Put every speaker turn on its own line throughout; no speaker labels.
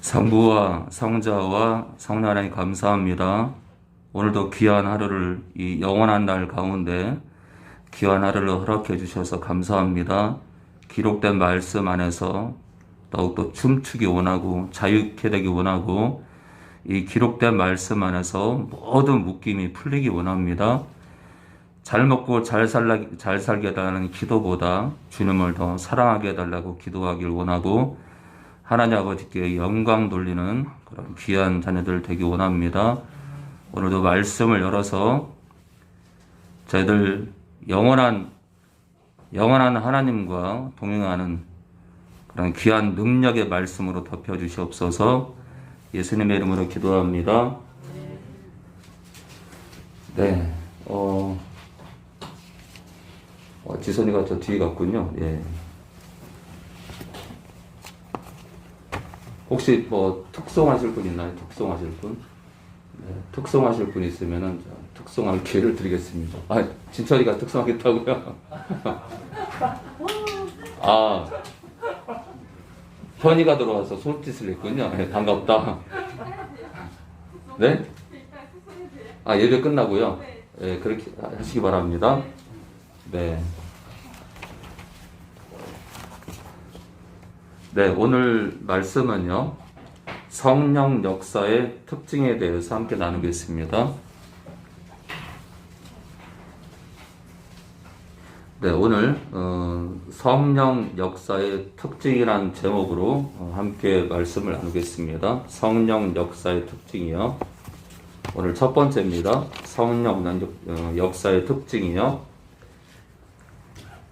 성부와 성자와 성령 하나님 감사합니다. 오늘도 귀한 하루를 이 영원한 날 가운데 귀한 하루를 허락해 주셔서 감사합니다. 기록된 말씀 안에서 더욱더 춤추기 원하고 자유케 되기 원하고 이 기록된 말씀 안에서 모든 묶임이 풀리기 원합니다. 잘 먹고 잘 살게 해달라는 기도보다 주님을 더 사랑하게 해달라고 기도하길 원하고 하나님 아버지께 영광 돌리는 그런 귀한 자녀들 되기 원합니다. 오늘도 말씀을 열어서 저희들 영원한 하나님과 동행하는 그런 귀한 능력의 말씀으로 덮여주시옵소서. 예수님의 이름으로 기도합니다. 네, 지선이가 저 뒤에 갔군요. 예. 혹시 뭐 특송하실 분 있나요? 특송하실 분? 네, 특송하실 분 있으면은 특송할 기회를 드리겠습니다. 아, 진철이가 특송하겠다고요? 아, 현이가 들어와서 손짓을 했군요. 네, 반갑다. 네? 아, 예배 끝나고요? 네, 그렇게 하시기 바랍니다. 네. 네, 오늘 말씀은요, 성령 역사의 특징에 대해서 함께 나누겠습니다. 네, 오늘 성령 역사의 특징이라는 제목으로 함께 말씀을 나누겠습니다. 성령 역사의 특징이요. 오늘 첫 번째입니다. 성령 역사의 특징이요.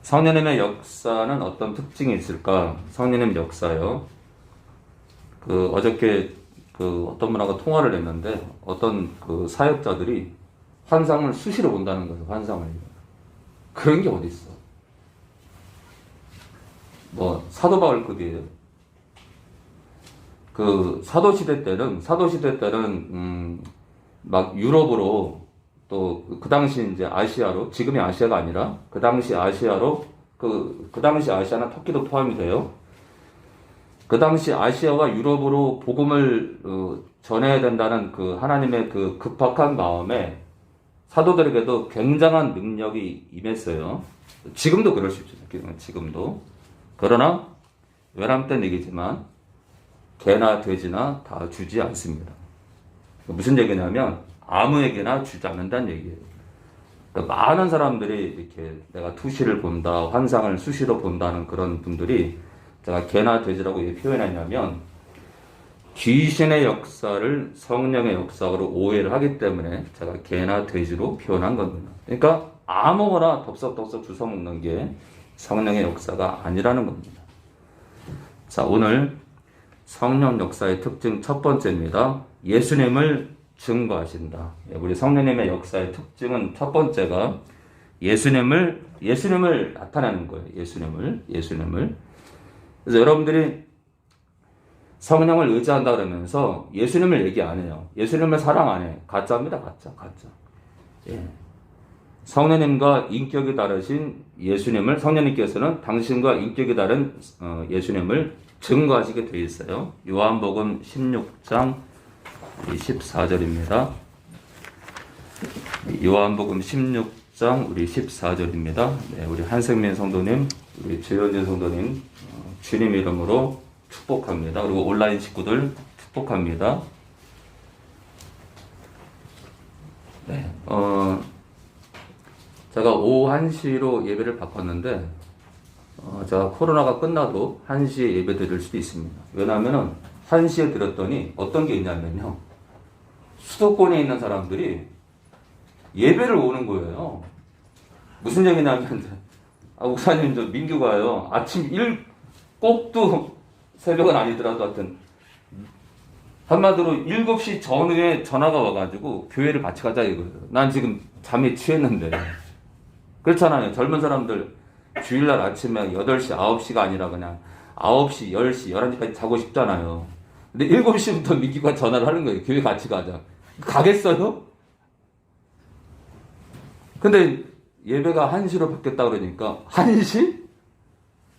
성령님의 역사는 어떤 특징이 있을까? 성령님 역사요. 어저께 어떤 분하고 통화를 했는데 어떤 사역자들이 환상을 수시로 본다는 거예요. 환상을. 그런 게 어디 있어? 뭐 사도 바울급이에요. 사도 시대 때는 막 유럽으로 또 그 당시 이제 아시아로, 지금의 아시아가 아니라 그 당시 아시아로, 그 당시 아시아는 터키도 포함이 돼요. 그 당시 아시아와 유럽으로 복음을 전해야 된다는 하나님의 급박한 마음에 사도들에게도 굉장한 능력이 임했어요. 지금도 그럴 수 있죠. 지금도. 그러나 외람 때 얘기지만 개나 돼지나 다 주지 않습니다. 무슨 얘기냐면 아무에게나 주지 않는다는 얘기예요. 그러니까 많은 사람들이 이렇게 내가 투시를 본다, 환상을 수시로 본다는 그런 분들이 제가 개나 돼지라고 왜 표현하냐면 귀신의 역사를 성령의 역사로 오해를 하기 때문에 제가 개나 돼지로 표현한 겁니다. 그러니까 아무거나 덥석덥석 주워 먹는 게 성령의 역사가 아니라는 겁니다. 자, 오늘 성령 역사의 특징 첫 번째입니다. 예수님을 증거하신다. 우리 성령님의 역사의 특징은 첫 번째가 예수님을 나타내는 거예요. 예수님을. 그래서 여러분들이 성령을 의지한다 그러면서 예수님을 얘기 안 해요. 예수님을 사랑 안 해. 가짜입니다. 가짜. 예. 성령님과 인격이 다르신 예수님을, 성령님께서는 당신과 인격이 다른 예수님을 증거하시게 되어 있어요. 요한복음 16장 14절입니다. 요한복음 16장 우리 14절입니다. 네, 우리 한승민 성도님, 우리 최현진 성도님, 주님 이름으로 축복합니다. 그리고 온라인 식구들 축복합니다. 네, 제가 오후 1시로 예배를 바꿨는데, 제가 코로나가 끝나도 1시에 예배 드릴 수도 있습니다. 왜냐하면은 1시에 드렸더니 어떤 게 있냐면요. 수도권에 있는 사람들이 예배를 오는 거예요. 무슨 얘기냐면, 목사님, 저 민규가요, 아침 꼭도 새벽은 아니더라도 하여튼, 한마디로 7시 전후에 전화가 와가지고 교회를 같이 가자 이거예요. 난 지금 잠에 취했는데. 그렇잖아요. 젊은 사람들 주일날 아침에 8시, 9시가 아니라 그냥 9시, 10시, 11시까지 자고 싶잖아요. 근데 7시부터 민규가 전화를 하는 거예요. 교회 같이 가자. 가겠어요? 근데 예배가 1시로 바뀌었다 그러니까 1시?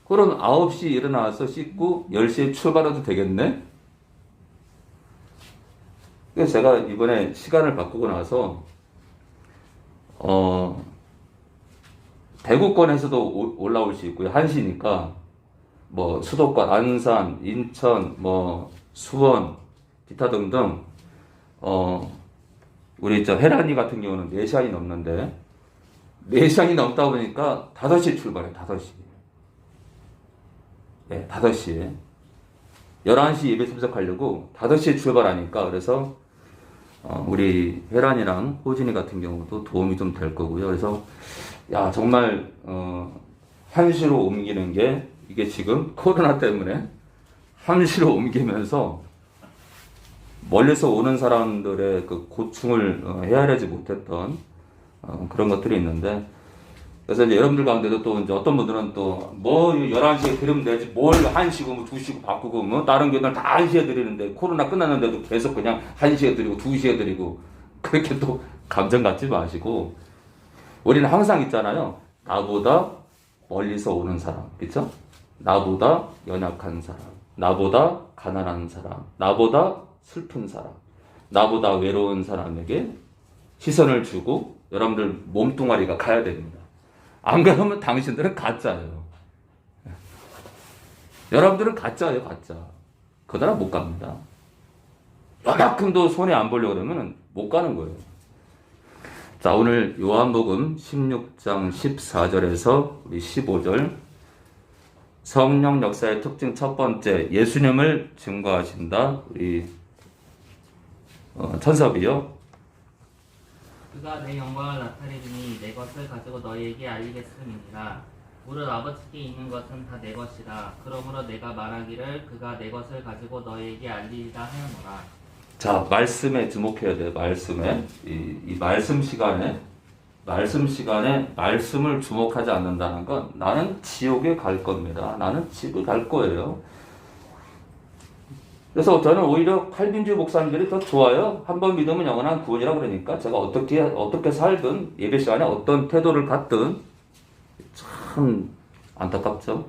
그럼 9시 일어나서 씻고 10시에 출발해도 되겠네? 그래서 제가 이번에 시간을 바꾸고 나서 대구권에서도 올라올 수 있고요. 한시니까 뭐 수도권 안산, 인천, 뭐 수원, 기타 등등 우리 저 헤라니 같은 경우는 4시간이 넘는데 4시간이 넘다 보니까 5시에 출발해요. 5시. 네, 5시에. 11시 예배 참석하려고 5시에 출발하니까 그래서 우리 혜란이랑 호진이 같은 경우도 도움이 좀 될 거고요. 그래서 야 정말 1시로 옮기는 게 이게 지금 코로나 때문에 1시로 옮기면서 멀리서 오는 사람들의 그 고충을 헤아리지 못했던 그런 것들이 있는데, 그래서 이제 여러분들 가운데도 또 이제 어떤 분들은 또 뭐 11시에 들으면 되지 뭘 1시고 뭐 2시고 바꾸고 뭐 다른 교회들 다 1시에 드리는데 코로나 끝났는데도 계속 그냥 1시에 드리고 2시에 드리고 그렇게 또 감정 갖지 마시고, 우리는 항상 있잖아요. 나보다 멀리서 오는 사람, 그렇죠? 나보다 연약한 사람, 나보다 가난한 사람, 나보다 슬픈 사람, 나보다 외로운 사람에게 시선을 주고 여러분들 몸뚱아리가 가야 됩니다. 안 그러면 당신들은 가짜예요. 여러분들은 가짜예요, 가짜. 그 나라 못 갑니다. 요만큼도 손에 안 보려고 그러면 못 가는 거예요. 자, 오늘 요한복음 16장 14절에서 우리 15절 성령 역사의 특징 첫 번째, 예수님을 증거하신다. 우리 천섭이요.
그가 내 영광을 나타내주니 내 것을 가지고 너희에게 알리겠음이니라. 무릇 아버지께 있는 것은 다 내 것이라. 그러므로 내가 말하기를 그가 내 것을 가지고 너희에게 알리리라 하였노라.
자, 말씀에 주목해야 돼요. 말씀에 이 말씀 시간에 말씀을 주목하지 않는다는 건 나는 지옥에 갈 겁니다. 나는 지옥에 갈 거예요. 그래서 저는 오히려 칼빈주의 목사님들이 더 좋아요. 한번 믿으면 영원한 구원이라고 그러니까 제가 어떻게 살든 예배 시간에 어떤 태도를 갖든 참 안타깝죠.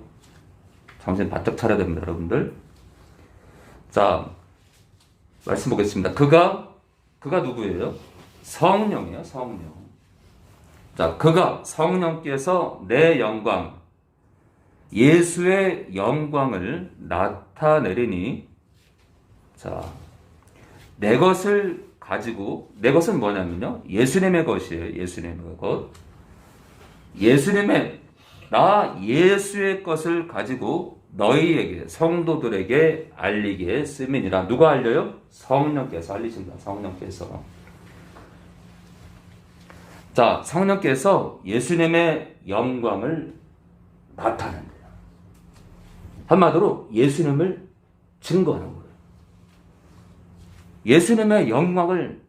정신 바짝 차려야 됩니다, 여러분들. 자, 말씀 보겠습니다. 그가 누구예요? 성령이에요, 성령. 자, 그가 성령께서 내 영광, 예수의 영광을 나타내리니, 자, 내 것을 가지고, 내 것은 뭐냐면요, 예수님의 것이에요. 예수님의 것. 나 예수의 것을 가지고 너희에게, 성도들에게 알리게 쓰민이라. 누가 알려요? 성령께서 알리신다. 성령께서. 자, 성령께서 예수님의 영광을 나타낸대요. 한마디로 예수님을 증거하는 거예요. 예수님의 영광을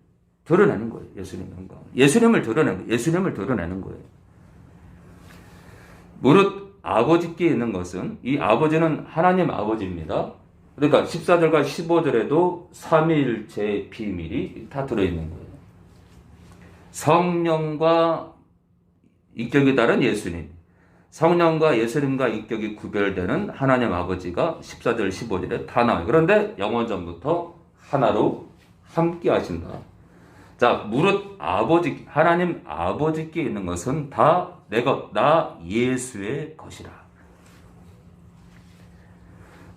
드러내는 거예요. 예수님의 영광. 예수님을 드러내는 거예요. 무릇 아버지께 있는 것은, 이 아버지는 하나님 아버지입니다. 그러니까 14절과 15절에도 삼위일체의 비밀이 다 들어있는 거예요. 성령과 인격이 다른 예수님, 성령과 예수님과 인격이 구별되는 하나님 아버지가 14절, 15절에 다 나와요. 그런데 영원전부터 하나로 함께 하신다. 자, 무릇 하나님 아버지께 있는 것은 다 내 것, 나 예수의 것이라.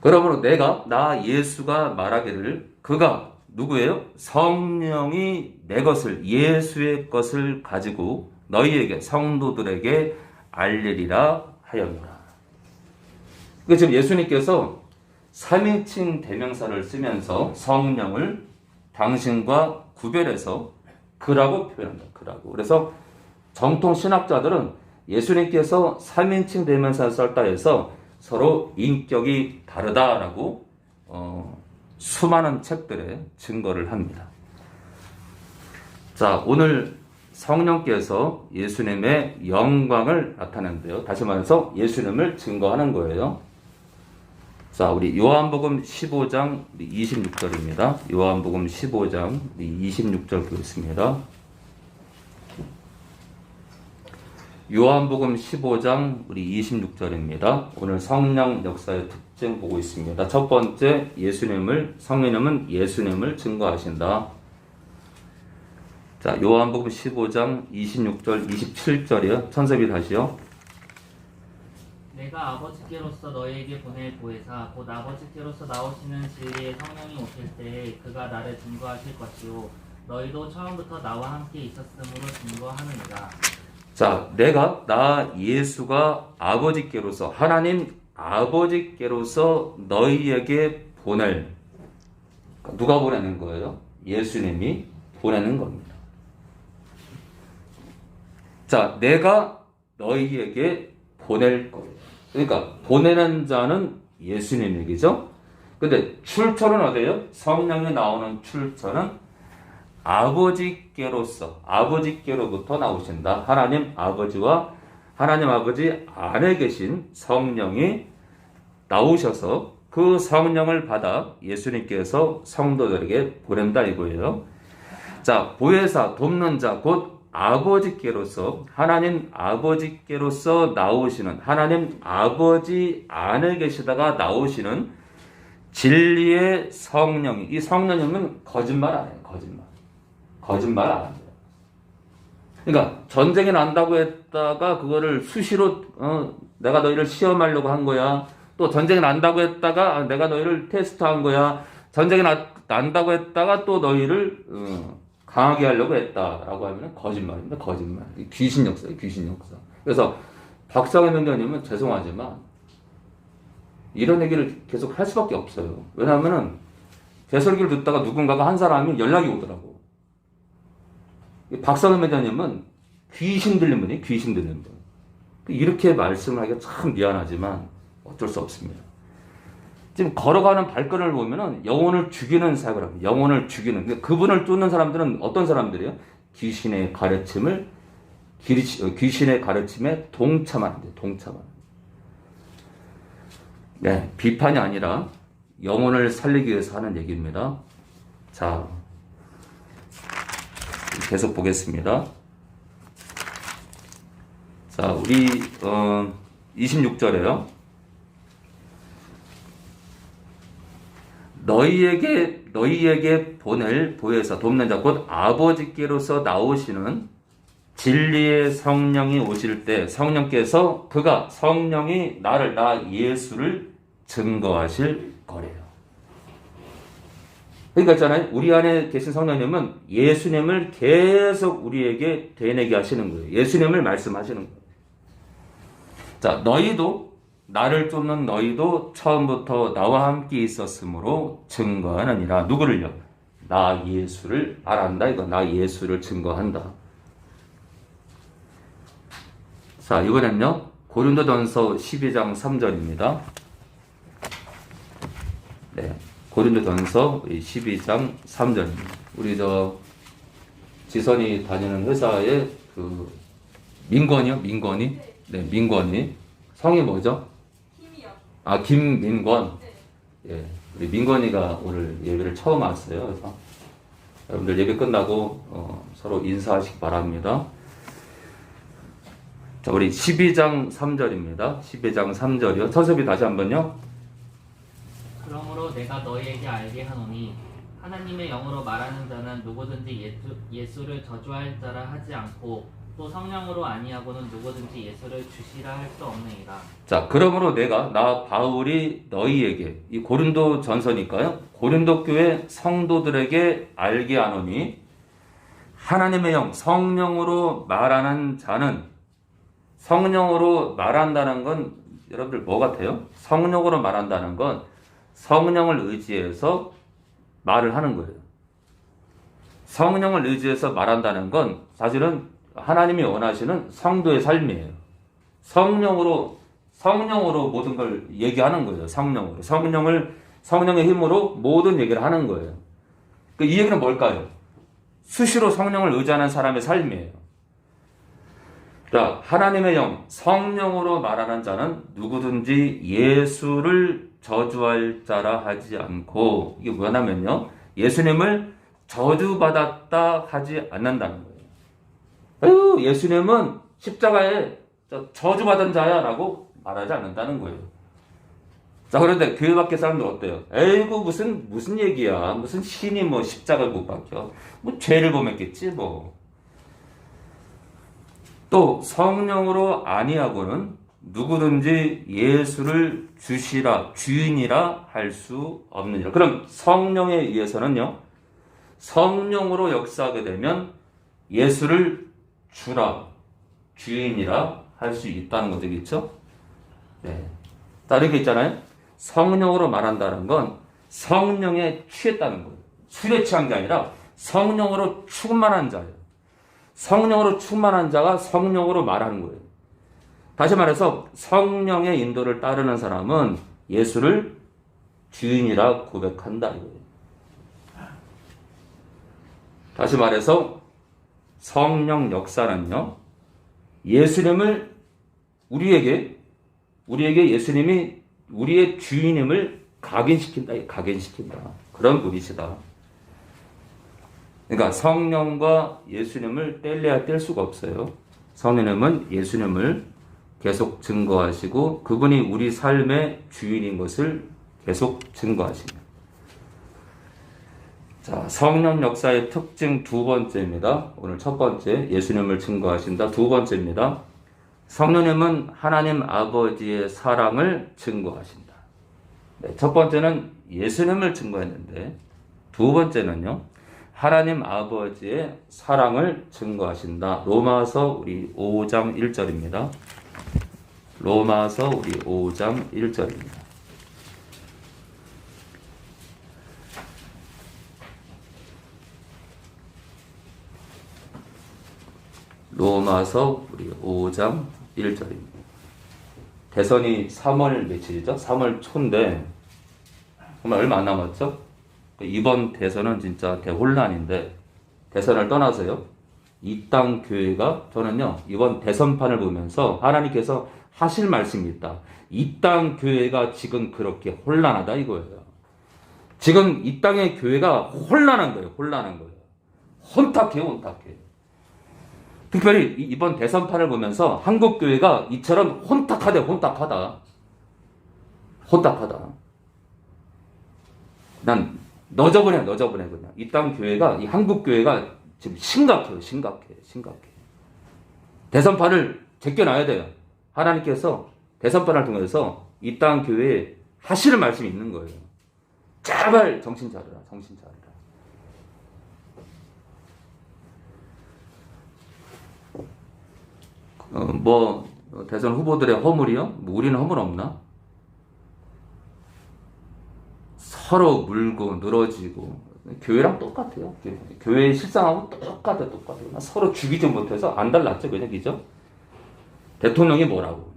그러므로 나 예수가 말하기를, 그가 누구예요? 성령이 내 것을, 예수의 것을 가지고 너희에게, 성도들에게 알리리라 하였노라. 그러니까 지금 예수님께서 3인칭 대명사를 쓰면서 성령을 당신과 구별해서 그라고 표현한다. 그라고. 그래서 정통 신학자들은 예수님께서 3인칭 대명사를 썼다 해서 서로 인격이 다르다라고 수많은 책들에 증거를 합니다. 자, 오늘 성령께서 예수님의 영광을 나타내는데요. 다시 말해서 예수님을 증거하는 거예요. 자, 우리 요한복음 15장 26절입니다. 요한복음 15장 26절 보겠습니다. 요한복음 15장 우리 26절입니다. 오늘 성령 역사의 특징 보고 있습니다. 첫 번째, 성령님은 예수님을 증거하신다. 자, 요한복음 15장 26절, 27절이요. 천섭이 다시요.
내가 아버지께로서 너희에게 보낼 보혜사 곧 아버지께로서 나오시는 진리의 성령이 오실 때에 그가 나를 증거하실 것이요 너희도 처음부터 나와 함께 있었으므로 증거하느니라.
자, 나 예수가 아버지께로서, 하나님 아버지께로서 너희에게 보낼, 누가 보내는 거예요? 예수님이 보내는 겁니다. 자, 내가 너희에게 보낼 거예요. 그러니까 보내는 자는 예수님 얘기죠. 근데 출처는 어디예요? 성령이 나오는 출처는 아버지께로부터 나오신다. 하나님 아버지와 하나님 아버지 안에 계신 성령이 나오셔서 그 성령을 받아 예수님께서 성도들에게 보낸다 이거예요. 자, 보혜사, 돕는 자, 곧 아버지께로서, 하나님 아버지께로서 나오시는, 하나님 아버지 안에 계시다가 나오시는 진리의 성령이, 이 성령님은 거짓말 안 해요. 거짓말 안 합니다. 그러니까 전쟁이 난다고 했다가 그거를 수시로 내가 너희를 시험하려고 한 거야. 또 전쟁이 난다고 했다가 내가 너희를 테스트한 거야. 전쟁이 난다고 했다가 또 너희를 강하게 하려고 했다라고 하면 거짓말입니다. 거짓말. 귀신 역사예요. 귀신 역사. 그래서 박상현 명장님은 죄송하지만 이런 얘기를 계속 할 수밖에 없어요. 왜냐하면은 제 설교를 듣다가 누군가가 한 사람이 연락이 오더라고. 박상현 명장님은 귀신 들린 분이 귀신 들린 분. 이렇게 말씀을 하기가 참 미안하지만 어쩔 수 없습니다. 지금 걸어가는 발걸음을 보면은 영혼을 죽이는 사역을 합니다. 영혼을 죽이는. 그분을 쫓는 사람들은 어떤 사람들이에요? 귀신의 가르침에 동참하는 거예요. 동참하는. 네, 비판이 아니라 영혼을 살리기 위해서 하는 얘기입니다. 자, 계속 보겠습니다. 자, 우리 26절에요. 너희에게 보낼 보혜사, 돕는 자, 곧 아버지께로서 나오시는 진리의 성령이 오실 때 성령께서 성령이 나 예수를 증거하실 거래요. 그러니까 있잖아요. 우리 안에 계신 성령님은 예수님을 계속 우리에게 되뇌게 하시는 거예요. 예수님을 말씀하시는 거예요. 자, 나를 쫓는 너희도 처음부터 나와 함께 있었으므로 증거하느니라. 누구를요? 나 예수를 알았다. 이거 나 예수를 증거한다. 자, 이번엔요. 고린도전서 12장 3절입니다. 네. 고린도전서 12장 3절입니다. 우리 지선이 다니는 회사의 민권이요? 민권이? 네, 민권이. 성이 뭐죠? 아, 김민권. 예, 우리 민권이가 오늘 예배를 처음 왔어요. 그래서 여러분들 예배 끝나고 서로 인사하시기 바랍니다. 자, 우리 12장 3절입니다. 12장 3절이요. 천섭이 다시 한번요.
그러므로 내가 너희에게 알게 하노니 하나님의 영으로 말하는 자는 누구든지 예수를 저주할 자라 하지 않고 또 성령으로 아니하고는 누구든지 예수를 주시라 할 수 없느니라. 자, 그러므로 나 바울이 너희에게, 이 고린도 전서니까요, 고린도 교회 성도들에게 알게 하노니 하나님의 영, 성령으로 말하는 자는, 성령으로 말한다는 건 여러분들 뭐 같아요? 성령으로 말한다는 건 성령을 의지해서 말을 하는 거예요. 성령을 의지해서 말한다는 건 사실은 하나님이 원하시는 성도의 삶이에요. 성령으로 모든 걸 얘기하는 거예요. 성령의 힘으로 모든 얘기를 하는 거예요. 이 얘기는 뭘까요? 수시로 성령을 의지하는 사람의 삶이에요. 자, 하나님의 영, 성령으로 말하는 자는 누구든지 예수를 저주할 자라 하지 않고, 이게 뭐냐면요, 예수님을 저주받았다 하지 않는다는 거예요. 예수님은 십자가에 저주받은 자야 라고 말하지 않는다는 거예요.
자, 그런데 교회 밖에 사람들 어때요? 에이구, 무슨 얘기야. 무슨 신이 뭐 십자가를 못 박혀. 뭐 죄를 범했겠지, 뭐. 또 성령으로 아니하고는 누구든지 예수를 주시라, 주인이라 할 수 없느니라. 그럼 성령에 의해서는요, 성령으로 역사하게 되면 예수를 주라, 주인이라 할 수 있다는 거 되겠죠? 네. 다르게 있잖아요. 성령으로 말한다는 건 성령에 취했다는 거예요. 술에 취한 게 아니라 성령으로 충만한 자예요. 성령으로 충만한 자가 성령으로 말하는 거예요. 다시 말해서 성령의 인도를 따르는 사람은 예수를 주인이라 고백한다 이거예요. 다시 말해서 성령 역사는요, 예수님을 우리에게 예수님이 우리의 주인임을 각인시킨다. 그런 분이시다. 그러니까 성령과 예수님을 뗄래야 뗄 수가 없어요. 성령님은 예수님을 계속 증거하시고 그분이 우리 삶의 주인인 것을 계속 증거하십니다. 자, 성령 역사의 특징 두 번째입니다. 오늘 첫 번째, 예수님을 증거하신다. 두 번째입니다. 성령님은 하나님 아버지의 사랑을 증거하신다. 네, 첫 번째는 예수님을 증거했는데 두 번째는요, 하나님 아버지의 사랑을 증거하신다. 로마서 우리 5장 1절입니다. 로마서 우리 5장 1절입니다. 로마서 우리 5장 1절입니다. 대선이 3월 며칠이죠? 3월 초인데 정말 얼마 안 남았죠? 이번 대선은 진짜 대혼란인데 대선을 떠나서요. 이 땅 교회가 저는요. 이번 대선판을 보면서 하나님께서 하실 말씀이 있다. 이 땅 교회가 지금 그렇게 혼란하다 이거예요. 지금 이 땅의 교회가 혼란한 거예요. 혼란한 거예요. 혼탁해. 특별히 이번 대선판을 보면서 한국 교회가 이처럼 혼탁하다. 난 너저분해 그냥. 이 땅 교회가, 이 한국 교회가 지금 심각해. 대선판을 제껴놔야 돼요. 하나님께서 대선판을 통해서 이 땅 교회에 하시는 말씀이 있는 거예요. 제발 정신 차려라. 대선 후보들의 허물이요? 뭐 우리는 허물 없나? 서로 물고 늘어지고 교회랑 똑같아요. 교회 실상하고 똑같아요. 서로 죽이지 못해서 안 달랐죠, 그죠? 대통령이 뭐라고?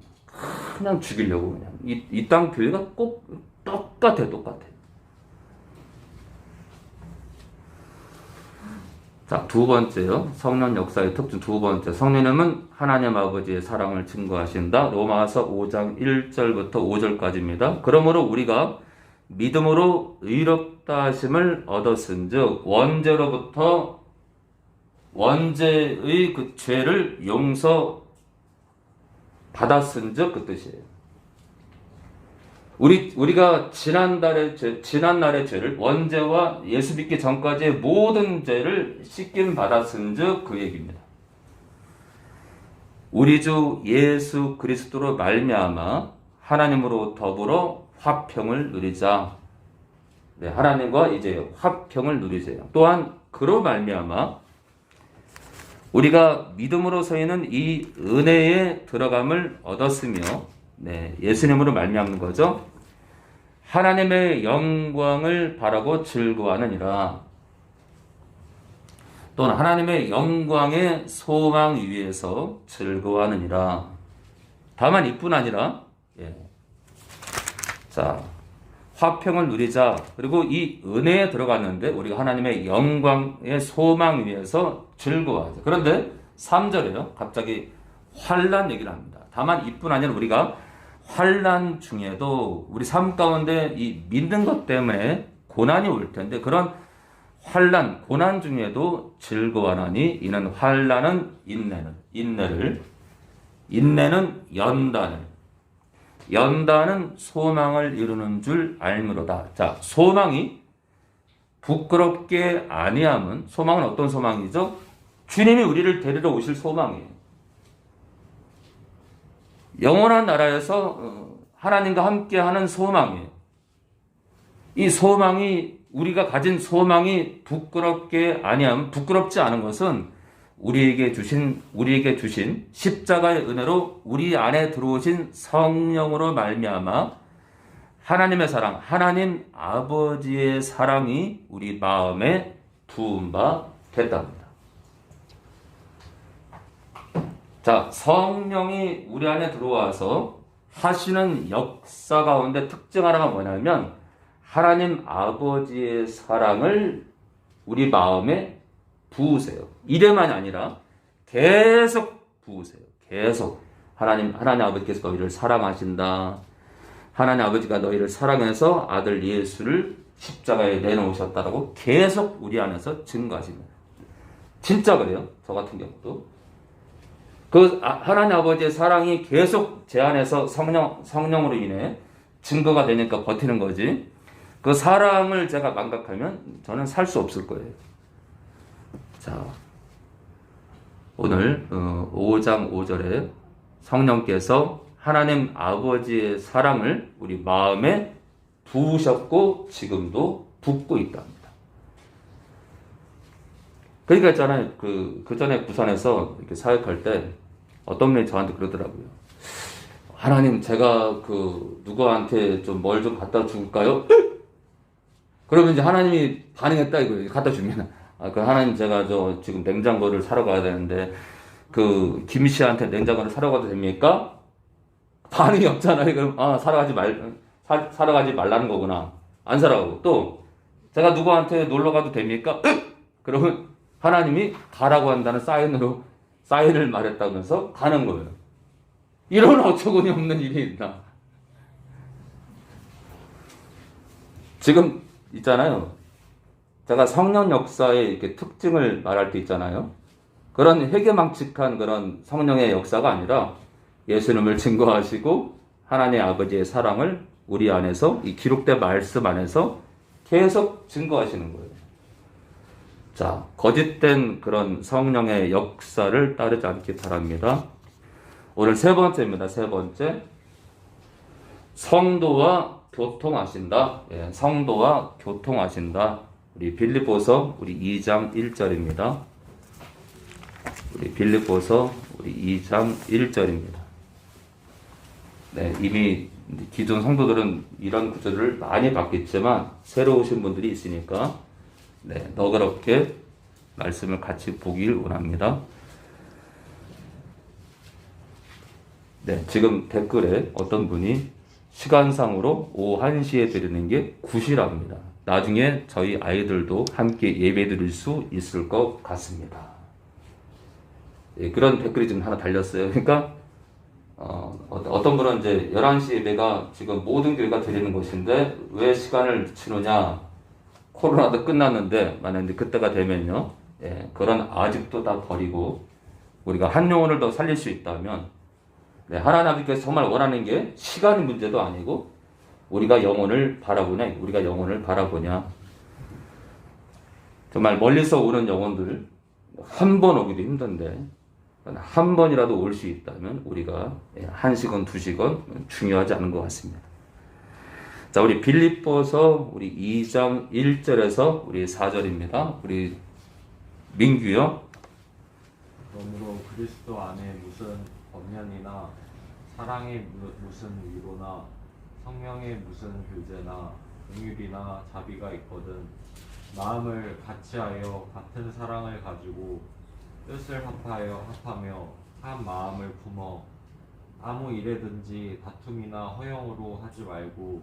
그냥 죽이려고 그냥. 이 땅 교회가 꼭 똑같아. 자, 두 번째요. 성령 역사의 특징 두 번째. 성령님은 하나님 아버지의 사랑을 증거하신다. 로마서 5장 1절부터 5절까지입니다. 그러므로 우리가 믿음으로 의롭다 하심을 얻었은즉 원죄로부터 원죄의 그 죄를 용서 받았은즉 그 뜻이에요. 우리가 지난날의 죄를 원죄와 예수 믿기 전까지의 모든 죄를 씻김 받았은즉 그 얘기입니다. 우리 주 예수 그리스도로 말미암아 하나님으로 더불어 화평을 누리자. 네, 하나님과 이제 화평을 누리세요. 또한 그로 말미암아 우리가 믿음으로 서이는 이 은혜에 들어감을 얻었으며, 네, 예수님으로 말미암는 거죠. 하나님의 영광을 바라고 즐거워하느니라. 또는 하나님의 영광의 소망 위에서 즐거워하느니라. 다만 이뿐 아니라, 자, 화평을 누리자. 그리고 이 은혜에 들어갔는데 우리가 하나님의 영광의 소망 위에서 즐거워하자. 그런데 3절에요. 갑자기 환난 얘기를 합니다. 다만 이뿐 아니라 우리가 환난 중에도 우리 삶 가운데 이 믿는 것 때문에 고난이 올 텐데 그런 환난, 고난 중에도 즐거워하나니 이는 환난은 인내는 연단을, 연단은 소망을 이루는 줄 알므로다. 자, 소망이 부끄럽게 아니함은, 소망은 어떤 소망이죠? 주님이 우리를 데리러 오실 소망이에요. 영원한 나라에서 하나님과 함께하는 소망이에요. 이 소망이, 우리가 가진 소망이 부끄럽게 아니함, 부끄럽지 않은 것은 우리에게 주신 십자가의 은혜로 우리 안에 들어오신 성령으로 말미암아 하나님의 사랑, 하나님 아버지의 사랑이 우리 마음에 부은 바 됐답니다. 자, 성령이 우리 안에 들어와서 하시는 역사 가운데 특징 하나가 뭐냐면 하나님 아버지의 사랑을 우리 마음에 부으세요. 이래만이 아니라 계속 부으세요. 계속 하나님 아버지께서 너희를 사랑하신다. 하나님 아버지가 너희를 사랑해서 아들 예수를 십자가에 내놓으셨다라고 계속 우리 안에서 증거하십니다. 진짜 그래요. 저 같은 경우도 그 하나님 아버지의 사랑이 계속 제 안에서 성령으로 인해 증거가 되니까 버티는 거지. 그 사랑을 제가 망각하면 저는 살 수 없을 거예요. 자, 오늘 5장 5절에 성령께서 하나님 아버지의 사랑을 우리 마음에 부으셨고 지금도 붓고 있답니다. 그러니까 있잖아요. 그 전에 부산에서 이렇게 사역할 때 어떤 분이 저한테 그러더라고요. 하나님, 제가 누구한테 좀 뭘 좀 갖다 줄까요? 그러면 이제 하나님이 반응했다 이거 갖다 주면 그 하나님, 제가 지금 냉장고를 사러 가야 되는데 김 씨한테 냉장고를 사러 가도 됩니까? 반응이 없잖아요. 그럼 사러 가지 말라는 거구나. 안 사러 가고 또 제가 누구한테 놀러 가도 됩니까? 그러면 하나님이 가라고 한다는 사인을 말했다면서 가는 거예요. 이런 어처구니 없는 일이 있나? 지금 있잖아요. 제가 성령 역사의 이렇게 특징을 말할 때 있잖아요. 그런 회개망측한 그런 성령의 역사가 아니라 예수님을 증거하시고 하나님 아버지의 사랑을 우리 안에서 이 기록된 말씀 안에서 계속 증거하시는 거예요. 자, 거짓된 그런 성령의 역사를 따르지 않기 바랍니다. 오늘 세 번째입니다. 세 번째. 성도와 교통하신다. 예, 성도와 교통하신다. 우리 빌립보서 2장 1절입니다. 우리 빌립보서 2장 1절입니다. 네, 이미 기존 성도들은 이런 구절을 많이 봤겠지만 새로 오신 분들이 있으니까 네, 너그럽게 말씀을 같이 보길 원합니다. 네, 지금 댓글에 어떤 분이 시간상으로 오후 1시에 드리는 게 굿이랍니다. 나중에 저희 아이들도 함께 예배 드릴 수 있을 것 같습니다. 예, 그런 댓글이 지금 하나 달렸어요. 그러니까 어떤 분은 이제 11시 예배가 지금 모든 교회가 드리는 것인데 왜 시간을 치느냐? 코로나도 끝났는데 만약에 그때가 되면요, 예, 그런 아직도 다 버리고 우리가 한 영혼을 더 살릴 수 있다면, 네, 하나님 아버지께서 정말 원하는 게 시간의 문제도 아니고 우리가 영혼을 바라보냐. 정말 멀리서 오는 영혼들 한 번 오기도 힘든데 한 번이라도 올 수 있다면 우리가 1시간, 2시간 중요하지 않은 것 같습니다. 자, 우리 빌립보서 2장 1절에서 4절입니다. 우리 민규요.
그러므로 그리스도 안에 무슨 권면이나 사랑의 무슨 위로나 성령의 무슨 교제나 긍휼이나 자비가 있거든 마음을 같이하여 같은 사랑을 가지고 뜻을 합하며 한 마음을 품어 아무 일에든지 다툼이나 허영으로 하지 말고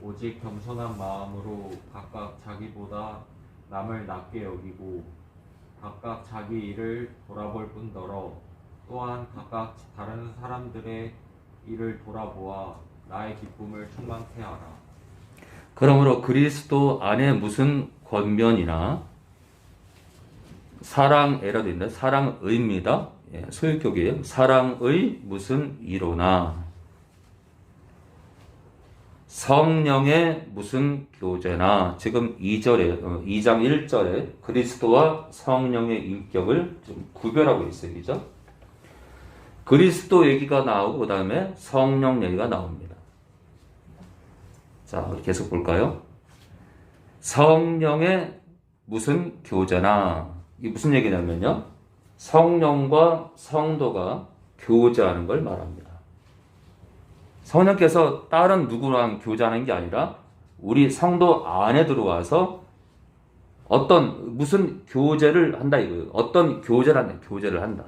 오직 겸손한 마음으로 각각 자기보다 남을 낮게 여기고 각각 자기 일을 돌아볼 뿐더러 또한 각각 다른 사람들의 일을 돌아보아 나의 기쁨을 충만케 하라.
그러므로 그리스도 안에 무슨 권면이나 사랑에라도 있는데 사랑의입니다. 예, 소유격이에요. 사랑의 무슨 위로나 성령의 무슨 교제나 지금 2장 1절에 그리스도와 성령의 인격을 좀 구별하고 있어요. 그죠? 그리스도 얘기가 나오고 그 다음에 성령 얘기가 나옵니다. 자, 우리 계속 볼까요? 성령의 무슨 교제나 이게 무슨 얘기냐면요. 성령과 성도가 교제하는 걸 말합니다. 성령께서 다른 누구랑 교제하는 게 아니라 우리 성도 안에 들어와서 무슨 교제를 한다 이거예요. 어떤 교제를 한다.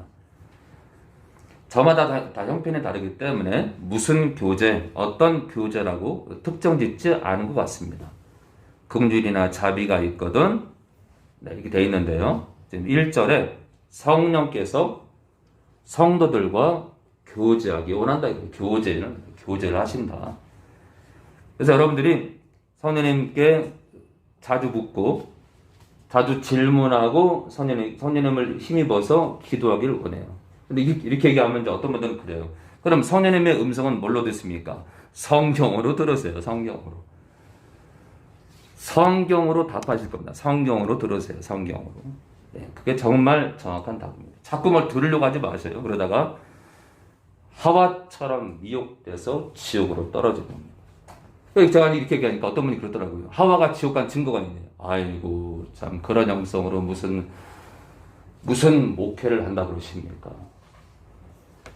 저마다 다 형편이 다르기 때문에 무슨 교제, 어떤 교제라고 특정 짓지 않은 것 같습니다. 긍휼이나 자비가 있거든. 네, 이렇게 되어 있는데요. 지금 1절에 성령께서 성도들과 교제하기 원한다. 교제를 하신다. 그래서 여러분들이 성령님께 자주 묻고 자주 질문하고 성령님을 힘입어서 기도하기를 원해요. 근데 이렇게 얘기하면 이제 어떤 분들은 그래요. 그럼 성령님의 음성은 뭘로 듣습니까? 성경으로 들으세요. 성경으로 답하실 겁니다. 성경으로 들으세요. 성경으로. 네, 그게 정말 정확한 답입니다. 자꾸 뭘 들으려고 하지 마세요. 그러다가 하와처럼 미혹돼서 지옥으로 떨어지는 겁니다. 제가 이렇게 얘기하니까 어떤 분이 그러더라고요. 하와가 지옥 간 증거가 있네요. 아이고 참 그런 영성으로 무슨 목회를 한다 그러십니까?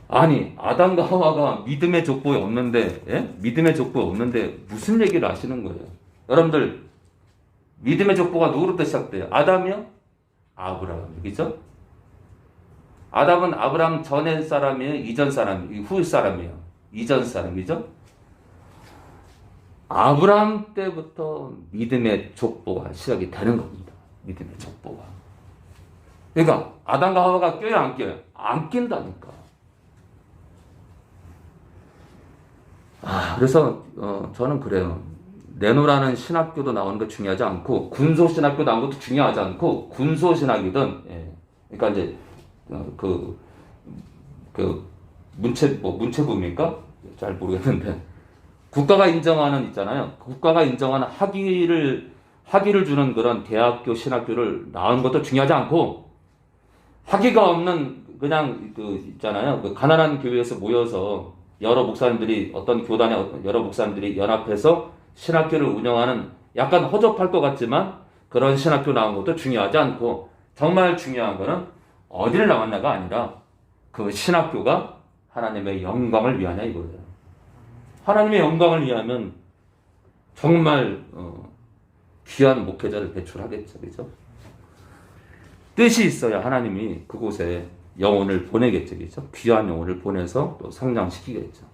아니 아담과 하와가 믿음의 족보에 없는데 믿음의 족보에 없는데 무슨 얘기를 하시는 거예요? 여러분들 믿음의 족보가 누구로부터 시작돼요? 아담이요? 아브라함. 그죠? 아담은 아브라함 전의 사람이에요? 이전 사람이에요? 후 사람이에요? 이전 사람이죠? 아브라함 때부터 믿음의 족보가 시작이 되는 겁니다. 믿음의 족보가. 그러니까 아담과 하와가 껴요? 안 껴요? 안 낀다니까. 그래서 저는 그래요. 내노라는 신학교도 나오는 거 중요하지 않고 군소 신학교 나오는 것도 중요하지 않고 군소 신학이든 그러니까 이제 문체부입니까? 잘 모르겠는데 국가가 인정하는 있잖아요. 국가가 인정하는 학위를 주는 그런 대학교 신학교를 나오는 것도 중요하지 않고 학위가 없는 그냥 있잖아요. 가난한 교회에서 모여서 여러 목사님들이 어떤 교단의 여러 목사님들이 연합해서 신학교를 운영하는 약간 허접할 것 같지만 그런 신학교 나온 것도 중요하지 않고 정말 중요한 거는 어디를 나왔나가 아니라 그 신학교가 하나님의 영광을 위하냐 이거예요. 하나님의 영광을 위하면 정말 귀한 목회자를 배출하겠죠. 그죠? 뜻이 있어야 하나님이 그곳에 영혼을 보내겠죠. 그죠? 귀한 영혼을 보내서 또 성장시키겠죠.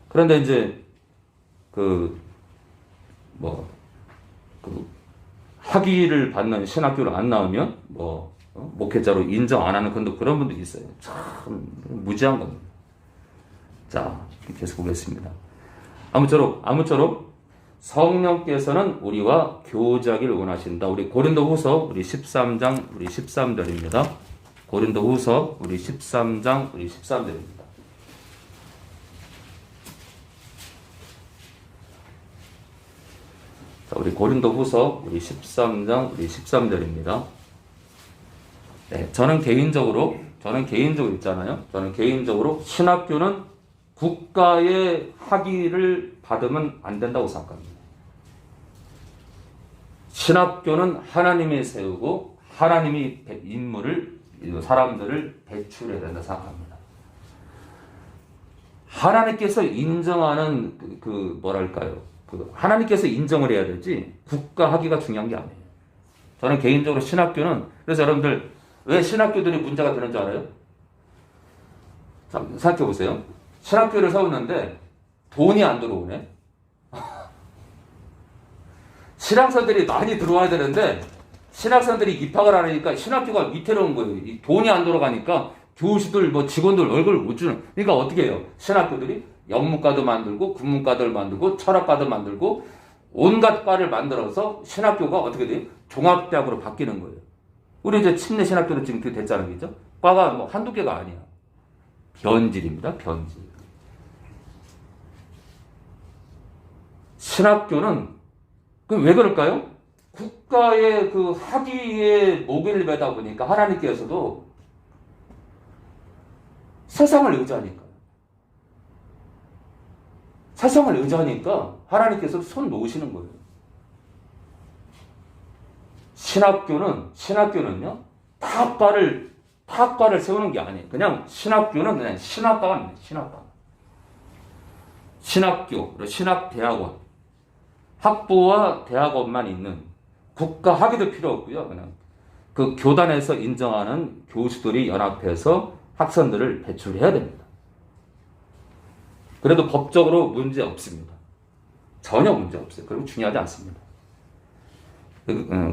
그런데 이제 학위를 받는 신학교를 안 나오면 목회자로 인정 안 하는 그런 분들이 있어요. 참 무지한 겁니다. 자, 계속 보겠습니다. 아무쪼록 성령께서는 우리와 교제하기를 원하신다. 우리 고린도후서 우리 13장 우리 13절입니다. 고린도후서 우리 13장 우리 13절입니다. 자, 우리 고린도후서 우리 13장 우리 13절입니다. 네, 저는 개인적으로 있잖아요. 저는 개인적으로 신학교는 국가의 학위를 받으면 안 된다고 생각합니다. 신학교는 하나님이 세우고 하나님이 사람들을 배출해야 된다 생각합니다. 하나님께서 인정하는 하나님께서 인정을 해야 되지 국가 학위가 중요한 게 아니에요. 저는 개인적으로 신학교는 그래서 여러분들 왜 신학교들이 문제가 되는 줄 알아요? 자, 생각해 보세요. 신학교를 세웠는데 돈이 안 들어오네. 신학생들이 많이 들어와야 되는데 신학생들이 입학을 안 하니까 신학교가 위태로운 거예요. 돈이 안 들어가니까 교수들 직원들 얼굴을 못 주는. 그러니까 어떻게 해요? 신학교들이 영문과도 만들고 국문과들 만들고 철학과도 만들고 온갖 과를 만들어서 신학교가 어떻게 돼요? 종합대학으로 바뀌는 거예요. 우리 이제 침례 신학교도 지금 그렇게 됐잖아요. 그죠? 과가 한두 개가 아니야. 변질입니다. 변질. 신학교는 그럼 왜 그럴까요? 국가의 그 학위에 목을 매다 보니까 하나님께서도 세상을 의지하니까 세상을 의지하니까 하나님께서 손 놓으시는 거예요. 신학교는요 학과를 세우는 게 아니에요. 그냥 신학교는 그냥 신학과가 아니에요. 신학교, 그리고 신학대학원, 학부와 대학원만 있는 국가 학위도 필요 없고요. 그냥 그 교단에서 인정하는 교수들이 연합해서 학생들을 배출해야 됩니다. 그래도 법적으로 문제 없습니다. 전혀 문제 없어요. 그리고 중요하지 않습니다.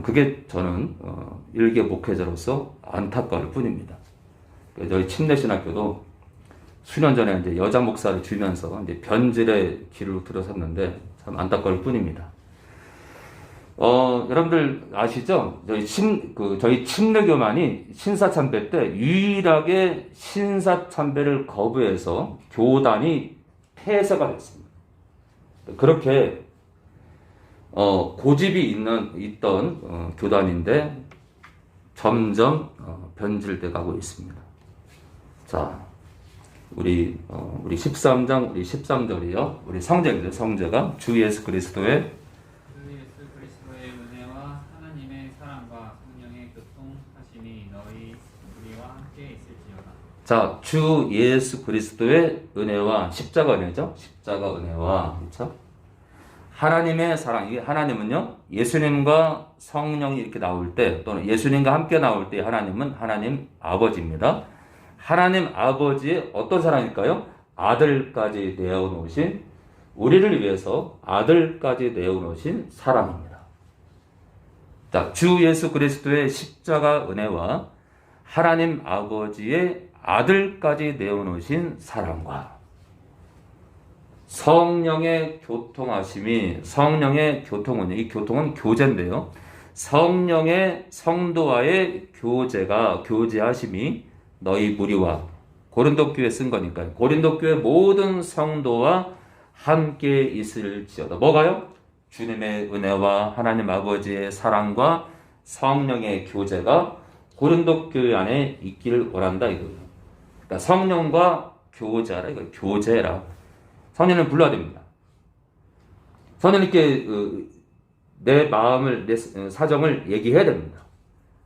그게 저는 일개 목회자로서 안타까울 뿐입니다. 저희 침례신학교도 수년 전에 이제 여자 목사를 주면서 이제 변질의 길로 들어섰는데 참 안타까울 뿐입니다. 여러분들 아시죠? 저희 침례교만이 신사참배 때 유일하게 신사참배를 거부해서 교단이 폐쇄가 됐습니다. 그렇게 고집이 있던 교단인데 점점 변질돼 가고 있습니다. 자, 우리 13장 우리 13절이요. 우리 성제가 주 예수 그리스도의
은혜와 하나님의 사랑과 성령의 교통하심이 너희 우리와 함께 있을지어다.
자, 주 예수 그리스도의 은혜와 십자가 은혜죠. 십자가 은혜와 그렇죠? 하나님의 사랑. 이게 하나님은요. 예수님과 성령이 이렇게 나올 때 또는 예수님과 함께 나올 때 하나님은 하나님 아버지입니다. 하나님 아버지의 어떤 사랑일까요? 아들까지 내어놓으신 우리를 위해서 아들까지 내어놓으신 사랑입니다. 자, 주 예수 그리스도의 십자가 은혜와 하나님 아버지의 아들까지 내어놓으신 사랑과 성령의 교통하심이 성령의 교통은 이 교통은 교제인데요. 성령의 성도와의 교제하심이 너희 무리와 고린도 교회 쓴 거니까요. 고린도 교회 모든 성도와 함께 있을지어다. 뭐가요? 주님의 은혜와 하나님 아버지의 사랑과 성령의 교제가 고린도 교회 안에 있기를 원한다 이거예요. 그러니까 성령과 교제하라 이거 교제라. 성령을 불러야 됩니다. 성령님께 내 마음을 내 사정을 얘기해야 됩니다.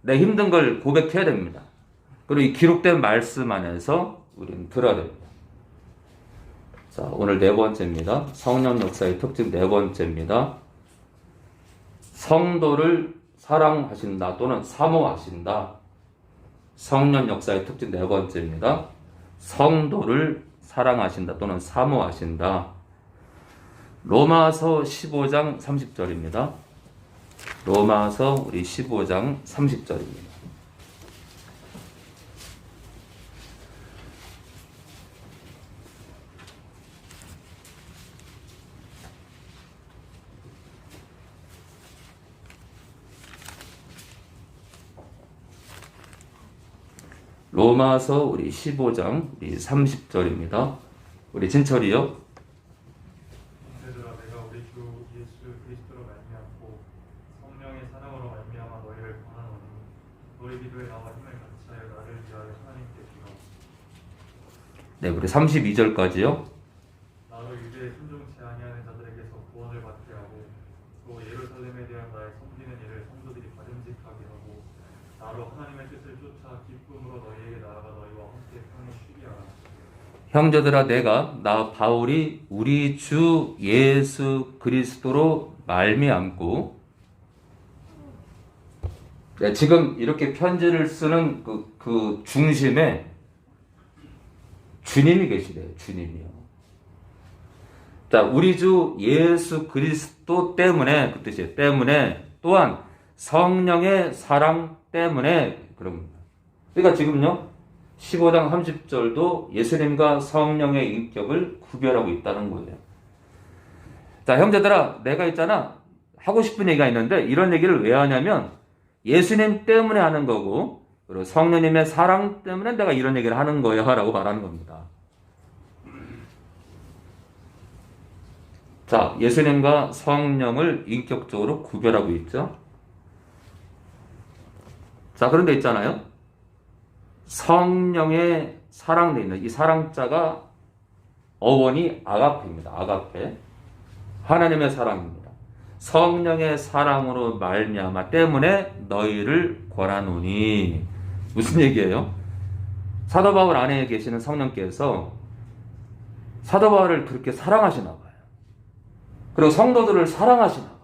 내 힘든 걸 고백해야 됩니다. 그리고 이 기록된 말씀 안에서 우리는 들어야 됩니다. 자, 오늘 네 번째입니다. 성령 역사의 특징 네 번째입니다. 성도를 사랑하신다 또는 사모하신다. 성령 역사의 특징 네 번째입니다. 성도를 사랑하신다 또는 사모하신다. 로마서 15장 30절입니다. 로마서 우리 15장 30절입니다. 로마서 우리 15장 우리 30절입니다. 우리 진철이요.
형제들아 내가 우리 주 예수 그리스도로 말미암고 성령의 사랑으로 말미암아 너희를 권하노니 너희 기도에 나와 힘을 같이하여 나를 위하여 하나님께 기도하라.
네, 우리 32절까지요.
나로 유대에 순종치 아니하는 자들에게서 구원을 받게 하고 또 예루살렘에 대한 나의 섬기는 일을 성도들이 바른직하게 하고 나로 하나님의 뜻을 쫓아 기쁨으로 너희에게 나아가 너희와 함께 평히 쉬게 하라.
형제들아 나 바울이 우리 주 예수 그리스도로 말미암고 네, 지금 이렇게 편지를 쓰는 그 중심에 주님이 계시대요. 주님이요. 자, 우리 주 예수 그리스도 때문에 그 뜻이에요. 때문에 또한 성령의 사랑 때문에 그럽니다. 그러니까 지금요 15장 30절도 예수님과 성령의 인격을 구별하고 있다는 거예요. 자, 형제들아 내가 있잖아 하고 싶은 얘기가 있는데 이런 얘기를 왜 하냐면 예수님 때문에 하는 거고 그리고 성령님의 사랑 때문에 내가 이런 얘기를 하는 거야 라고 말하는 겁니다. 자, 예수님과 성령을 인격적으로 구별하고 있죠. 자, 그런데 있잖아요. 성령의 사랑돼 있는 이 사랑자가 어원이 아가페입니다. 아가페. 하나님의 사랑입니다. 성령의 사랑으로 말미암아 때문에 너희를 권하노니. 무슨 얘기예요? 사도 바울 안에 계시는 성령께서 사도 바울을 그렇게 사랑하시나 봐요. 그리고 성도들을 사랑하시나 봐요.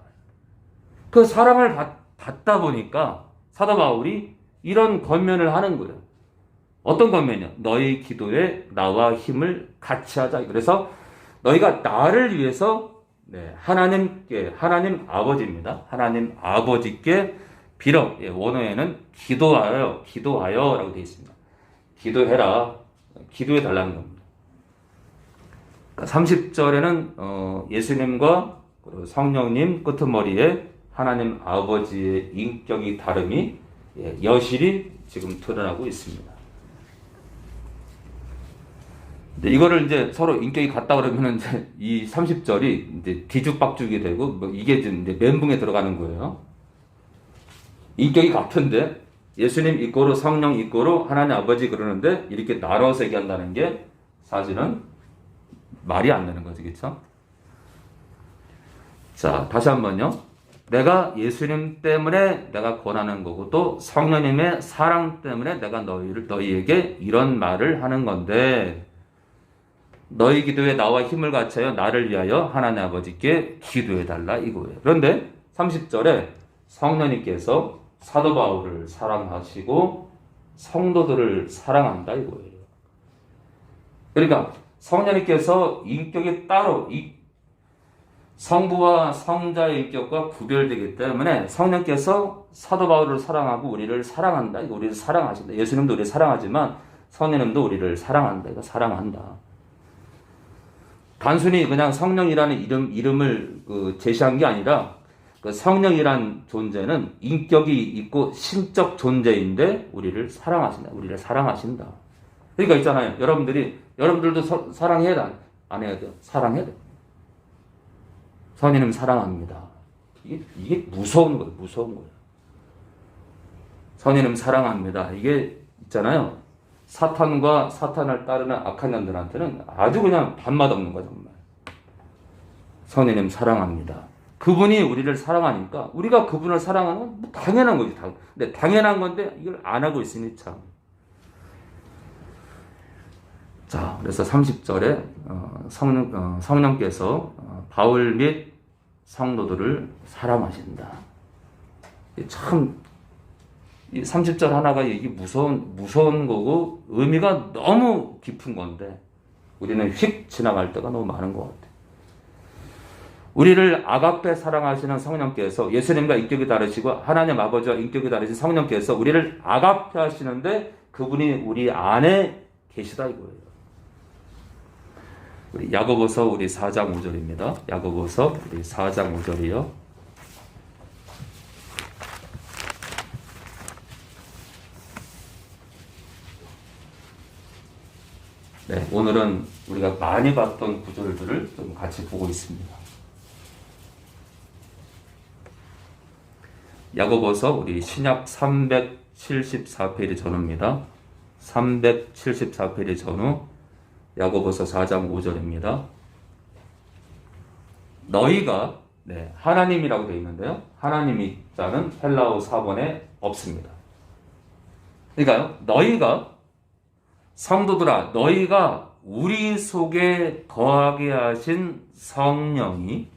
그 사랑을 받다 보니까 사도 바울이 이런 권면을 하는 거예요. 어떤 권면이요? 너희 기도에 나와 힘을 같이 하자. 그래서 너희가 나를 위해서 하나님 아버지입니다. 하나님 아버지께 빌어. 원어에는 기도하여라고 되어 있습니다. 기도해라. 기도해 달라는 겁니다. 30절에는 예수님과 성령님 끄트머리에 하나님 아버지의 인격이 다름이 여실히 지금 드러나고 있습니다. 근데 이거를 이제 서로 인격이 같다 그러면은 이제 이 30절이 이제 뒤죽박죽이 되고 이게 이제 멘붕에 들어가는 거예요. 인격이 같은데 예수님 이꼬로 성령 이꼬로 하나님 아버지 그러는데 이렇게 나눠서 얘기한다는 게 사실은 말이 안 되는 거죠. 그렇죠? 자, 다시 한번요. 내가 예수님 때문에 내가 권하는 거고 또 성령님의 사랑 때문에 내가 너희에게 이런 말을 하는 건데 너희 기도에 나와 힘을 같이하여 나를 위하여 하나님 아버지께 기도해달라 이거예요. 그런데 30절에 성령님께서 사도 바울을 사랑하시고 성도들을 사랑한다 이거예요. 그러니까 성령님께서 인격이 따로 성부와 성자의 인격과 구별되기 때문에 성령께서 사도 바울을 사랑하고 우리를 사랑한다. 이거 우리를 사랑하신다. 예수님도 우리를 사랑하지만 성령님도 우리를 사랑한다. 이거 사랑한다. 단순히 그냥 성령이라는 이름을 제시한 게 아니라 그 성령이란 존재는 인격이 있고 신적 존재인데 우리를 사랑하신다. 우리를 사랑하신다. 그러니까 있잖아요. 여러분들도 사랑해야 돼? 안 해야 돼요? 사랑해야 돼. 성령님 사랑합니다. 이게 무서운 거예요. 무서운 거예요. 성령님 사랑합니다. 이게 있잖아요. 사탄과 사탄을 따르는 악한 년들한테는 아주 그냥 밥맛 없는 거야 정말. 성령님 사랑합니다. 그분이 우리를 사랑하니까 우리가 그분을 사랑하는 건 뭐 당연한 거지. 근데 당연한 건데 이걸 안 하고 있으니 참. 자, 그래서 30절에 성령께서 바울 및 성도들을 사랑하신다. 참, 이 30절 하나가 이게 무서운 거고 의미가 너무 깊은 건데 우리는 휙 지나갈 때가 너무 많은 것 같아요. 우리를 아가페 사랑하시는 성령께서 예수님과 인격이 다르시고 하나님 아버지와 인격이 다르신 성령께서 우리를 아가페 하시는데 그분이 우리 안에 계시다 이거예요. 우리 야고보서 우리 4장 5절입니다. 야고보서 우리 4장 5절이요. 네, 오늘은 우리가 많이 봤던 구절들을 좀 같이 보고 있습니다. 야고보서 우리 신약 374페이지 전후입니다. 374페이지 전후 야고보서 4장 5절입니다. 너희가 하나님이라고 되어 있는데요. 하나님이 자는 헬라어 사본에 없습니다. 그러니까요. 너희가 성도들아 너희가 우리 속에 거하게 하신 성령이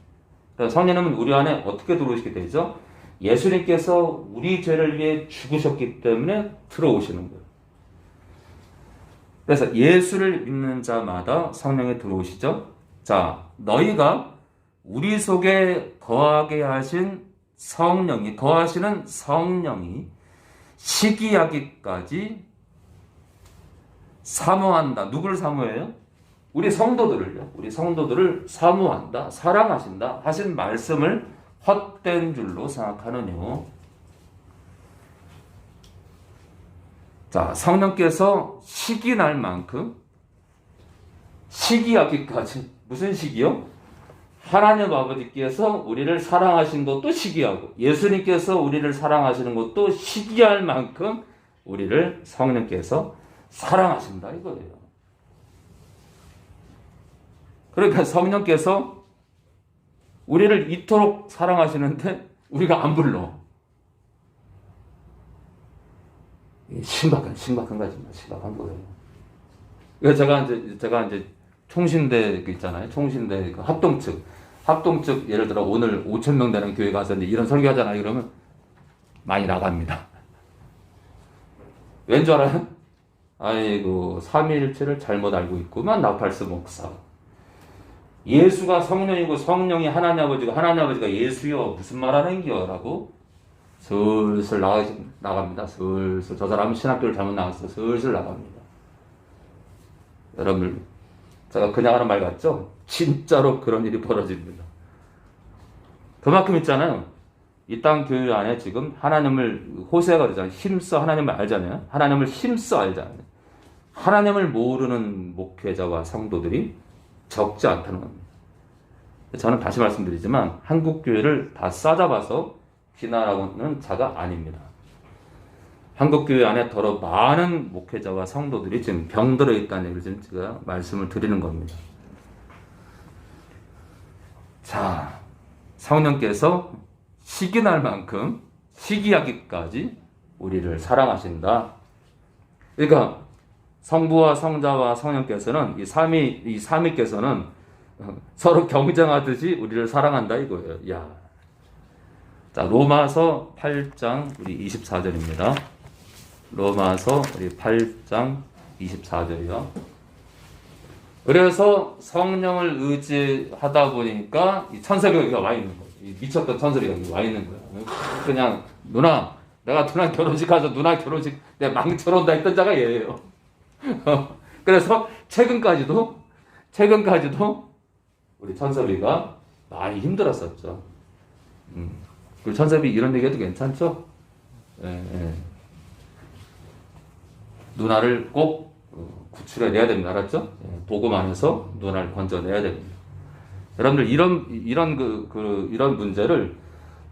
그러니까 성령은 우리 안에 어떻게 들어오시게 되죠? 예수님께서 우리 죄를 위해 죽으셨기 때문에 들어오시는 거예요. 그래서 예수를 믿는 자마다 성령이 들어오시죠. 자, 너희가 우리 속에 거하게 하신 성령이 거하시는 성령이 시기하기까지 사모한다. 누구를 사모해요? 우리 성도들을요. 우리 성도들을 사모한다. 사랑하신다. 하신 말씀을 헛된 줄로 생각하느뇨. 자, 성령께서 시기 날 만큼 시기하기까지. 무슨 시기요? 하나님 아버지께서 우리를 사랑하신 것도 시기하고 예수님께서 우리를 사랑하시는 것도 시기할 만큼 우리를 성령께서 사랑하신다 이거예요. 그러니까 성령께서 우리를 이토록 사랑하시는데 우리가 안 불러. 심각한 가지입니다. 심각한 거예요. 그러니까 제가 이제 총신대 그 있잖아요. 총신대 그 합동측 예를 들어 오늘 5,000명 되는 교회 가서 이제 이런 설교하잖아요. 그러면 많이 나갑니다. 왠 줄 알아요? 아이고 삼위일체를 잘못 알고 있구만 나팔스 목사. 예수가 성령이고 성령이 하나님 아버지가 예수여 무슨 말하는겨? 라고 슬슬 나갑니다. 슬슬 저 사람은 신학교를 잘못 나왔어. 슬슬 나갑니다. 여러분 제가 그냥 하는 말 같죠? 진짜로 그런 일이 벌어집니다. 그만큼 있잖아요. 이 땅 교회 안에 지금 하나님을 호세가 그러잖아요. 힘써 하나님을 알잖아요. 하나님을 힘써 알잖아요. 하나님을 모르는 목회자와 성도들이 적지 않다는 겁니다. 저는 다시 말씀드리지만 한국 교회를 다 싸잡아서 비난하고는 자가 아닙니다. 한국 교회 안에 더러 많은 목회자와 성도들이 지금 병들어 있다는 얘기를 지금 제가 말씀을 드리는 겁니다. 자, 성령께서 시기날 만큼 시기하기까지 우리를 사랑하신다. 그러니까 성부와 성자와 성령께서는 이 삼위께서는 서로 경쟁하듯이 우리를 사랑한다 이거예요. 야. 자, 로마서 8장 우리 24절입니다. 로마서 우리 8장 24절이요. 그래서 성령을 의지하다 보니까 이 천사가 여기가 와 있는 거예요. 이 미쳤던 천사가 여기 와 있는 거예요. 그냥 누나, 내가 누나 결혼식 가서 누나 결혼식 내 망쳐놓는다 했던 자가 얘예요. 그래서 최근까지도 우리 천사비가 많이 힘들었었죠. 그 천사비 이런 얘기해도 괜찮죠? 예. 누나를 꼭 구출해내야 됩니다. 알았죠? 복음 안에서 누나를 건져내야 됩니다. 여러분들 이런 문제를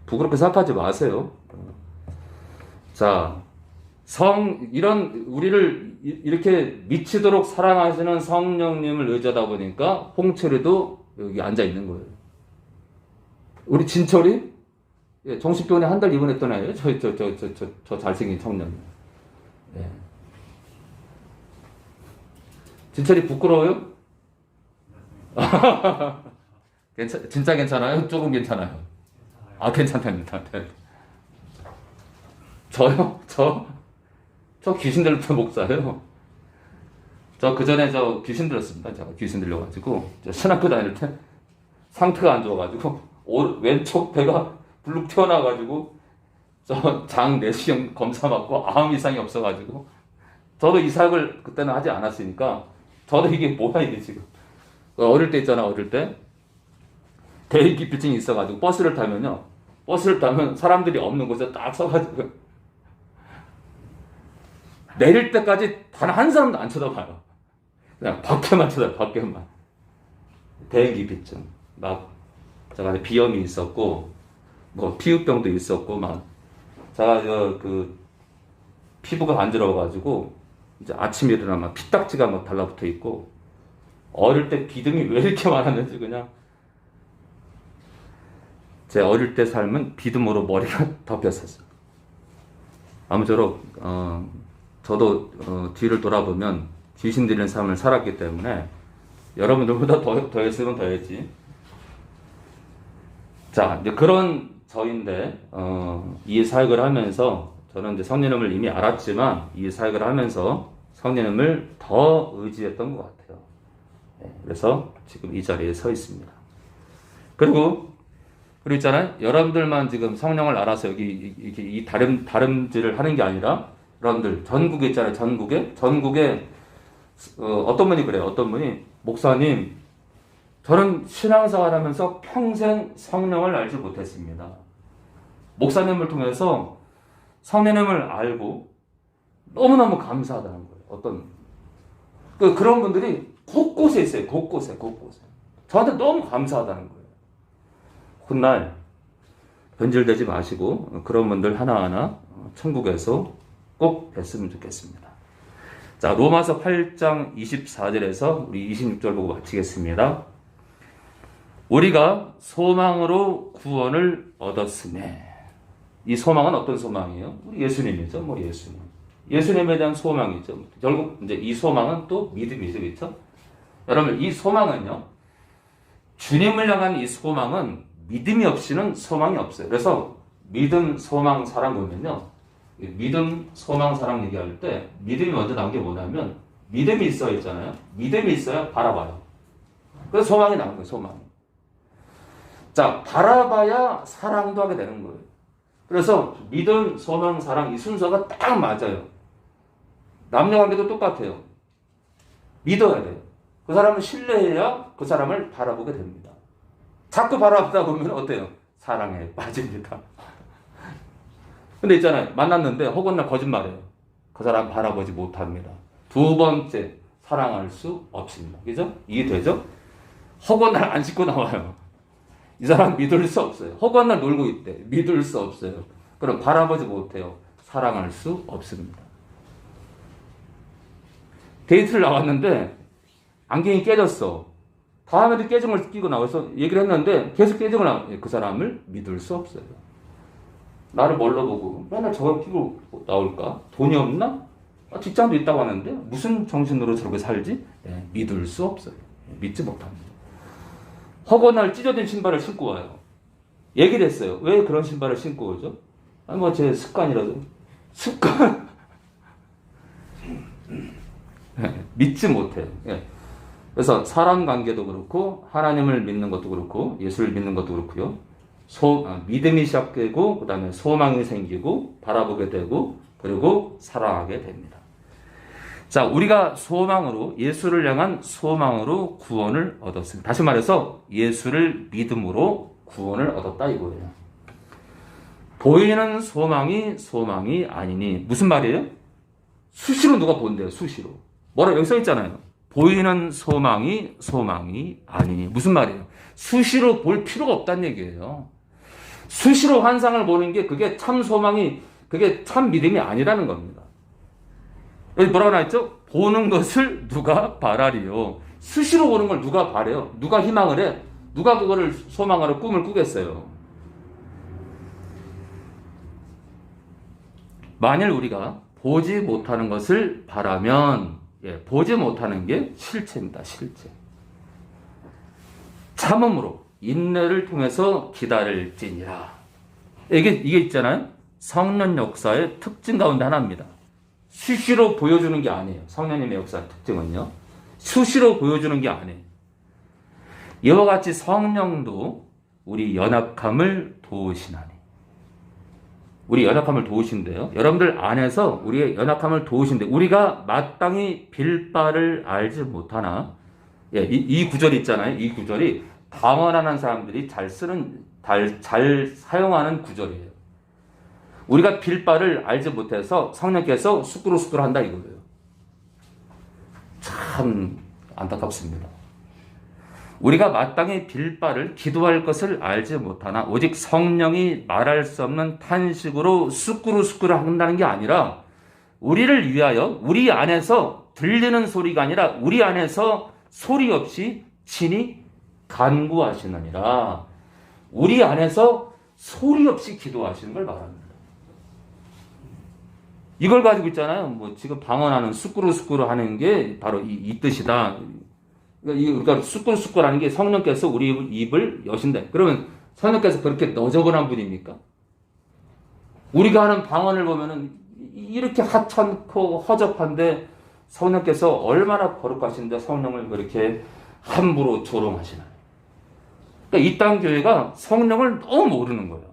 부끄럽게 생각하지 마세요. 자, 우리를 이렇게 미치도록 사랑하시는 성령님을 의지하다 보니까 홍철이도 여기 앉아 있는 거예요. 우리 진철이 정식교원에 한 달 입원했던 애예요. 저 잘생긴 청년. 예. 진철이 부끄러워요? 진짜 괜찮아요? 조금 괜찮아요? 아, 괜찮답니다. 저요? 저 귀신 들렸던 목사예요. 저 그전에 귀신 들렸습니다. 제가 귀신 들려가지고 신학교 다닐 때 상태가 안 좋아가지고 왼쪽 배가 불룩 튀어나와가지고 저 장 내시경 검사 받고 아무 이상이 없어가지고 저도 이 사역을 그때는 하지 않았으니까 저도 이게 뭐야 이게 지금 어릴 때 있잖아. 어릴 때 대인기피증이 있어가지고 버스를 타면 사람들이 없는 곳에 딱 서가지고 내릴 때까지 단 한 사람도 안 쳐다봐요. 그냥 밖에만 쳐다봐요. 밖에만. 대인기피증 막 제가 비염이 있었고 뭐 피부병도 있었고 막 제가 그 피부가 간지러워가지고 이제 아침에 일어나면 피딱지가 막 달라붙어 있고 어릴 때 비듬이 왜 이렇게 많았는지 그냥 제 어릴 때 삶은 비듬으로 머리가 덮였었어요. 아무쪼록 저도 뒤를 돌아보면 귀신 들리는 삶을 살았기 때문에 여러분들보다 더 했으면 더 했지. 자, 이제 그런 저인데 이 사역을 하면서 저는 이제 성령님을 이미 알았지만 이 사역을 하면서 성령님을 더 의지했던 것 같아요. 네, 그래서 지금 이 자리에 서 있습니다. 그리고 있잖아요. 여러분들만 지금 성령을 알아서 이 다름질을 하는 게 아니라 여러분들 전국에 있잖아요. 전국에 어떤 분이 그래요. 어떤 분이 목사님 저는 신앙생활 하면서 평생 성령을 알지 못했습니다. 목사님을 통해서 성령님을 알고 너무너무 감사하다는 거예요. 어떤 그런 분들이 곳곳에 있어요. 곳곳에. 저한테 너무 감사하다는 거예요. 훗날 변질되지 마시고 그런 분들 하나하나 천국에서 꼭 뵀으면 좋겠습니다. 자, 로마서 8장 24절에서 우리 26절 보고 마치겠습니다. 우리가 소망으로 구원을 얻었으매. 이 소망은 어떤 소망이에요? 우리 예수님이죠. 뭐 예수님. 예수님에 대한 소망이죠. 결국 이제 이 소망은 또 믿음이죠. 그렇죠? 여러분, 이 소망은요. 주님을 향한 이 소망은 믿음이 없이는 소망이 없어요. 그래서 믿음, 소망, 사랑 보면요. 믿음, 소망, 사랑 얘기할 때 믿음이 먼저 나온 게 뭐냐면 믿음이 있어야 있잖아요. 믿음이 있어야 바라봐요. 그래서 소망이 나온 거예요. 소망이. 자, 바라봐야 사랑도 하게 되는 거예요. 그래서 믿음, 소망, 사랑 이 순서가 딱 맞아요. 남녀관계도 똑같아요. 믿어야 돼요. 그 사람을 신뢰해야 그 사람을 바라보게 됩니다. 자꾸 바라보다 보면 어때요? 사랑에 빠집니다. 근데 있잖아요. 만났는데 허구날 거짓말해요. 그 사람 바라보지 못합니다. 두 번째, 사랑할 수 없습니다. 그죠? 이해되죠? 허구날 안 씻고 나와요. 이 사람 믿을 수 없어요. 허구날 놀고 있대. 믿을 수 없어요. 그럼 바라보지 못해요. 사랑할 수 없습니다. 데이트를 나왔는데 안경이 깨졌어. 다음에도 깨정을 끼고 나와서 얘기를 했는데 계속 깨정을 나와요. 그 사람을 믿을 수 없어요. 나를 뭘로 보고 맨날 저걸 끼고 나올까? 돈이 없나? 직장도 있다고 하는데 무슨 정신으로 저렇게 살지? 네, 믿을 수 없어요. 믿지 못합니다. 허구날 찢어진 신발을 신고 와요. 얘기를 했어요. 왜 그런 신발을 신고 오죠? 뭐 제 습관이라도. 습관. 믿지 못해요. 예. 그래서 사람 관계도 그렇고 하나님을 믿는 것도 그렇고 예수를 믿는 것도 그렇고요. 믿음이 시작되고 그 다음에 소망이 생기고 바라보게 되고 그리고 사랑하게 됩니다. 자, 우리가 소망으로 예수를 향한 소망으로 구원을 얻었습니다. 다시 말해서 예수를 믿음으로 구원을 얻었다 이거예요. 보이는 소망이 아니니 무슨 말이에요? 수시로 누가 본대요. 수시로. 뭐라 여기 써 있잖아요. 보이는 소망이 아니니 무슨 말이에요? 수시로 볼 필요가 없다는 얘기예요. 수시로 환상을 보는 게 그게 참 소망이 그게 참 믿음이 아니라는 겁니다. 여기 뭐라고 나왔죠? 보는 것을 누가 바라리요. 수시로 보는 걸 누가 바래요? 누가 희망을 해? 누가 그거를 소망하러 꿈을 꾸겠어요? 만일 우리가 보지 못하는 것을 바라면 보지 못하는 게 실체입니다. 실체. 참음으로 인내를 통해서 기다릴지니라. 이게 있잖아요. 성령 역사의 특징 가운데 하나입니다. 수시로 보여주는 게 아니에요. 성령님의 역사의 특징은요. 수시로 보여주는 게 아니에요. 이와 같이 성령도 우리 연약함을 도우시나니. 우리 연약함을 도우신대요. 여러분들 안에서 우리의 연약함을 도우신데 우리가 마땅히 빌 바를 알지 못하나. 이 구절이 있잖아요. 이 구절이 방언하는 사람들이 잘 사용하는 구절이에요. 우리가 빌 바를 알지 못해서 성령께서 수꾸루수꾸루 한다 이거예요. 참 안타깝습니다. 우리가 마땅히 빌 바를 기도할 것을 알지 못하나 오직 성령이 말할 수 없는 탄식으로 수꾸루수꾸루 한다는 게 아니라 우리를 위하여 우리 안에서 들리는 소리가 아니라 우리 안에서 소리 없이 친히 간구하시느니라. 우리 안에서 소리 없이 기도하시는 걸 말합니다. 이걸 가지고 있잖아요. 뭐 지금 방언하는 수꾸루수꾸루 하는 게 바로 이 뜻이다. 그러니까 수꾸루수꾸루 하는 게 성령께서 우리 입을 여신다. 그러면 성령께서 그렇게 너저분한 분입니까? 우리가 하는 방언을 보면은 이렇게 하찮고 허접한데 성령께서 얼마나 거룩하신데 성령을 그렇게 함부로 조롱하시나. 그러니까 이 땅 교회가 성령을 너무 모르는 거예요.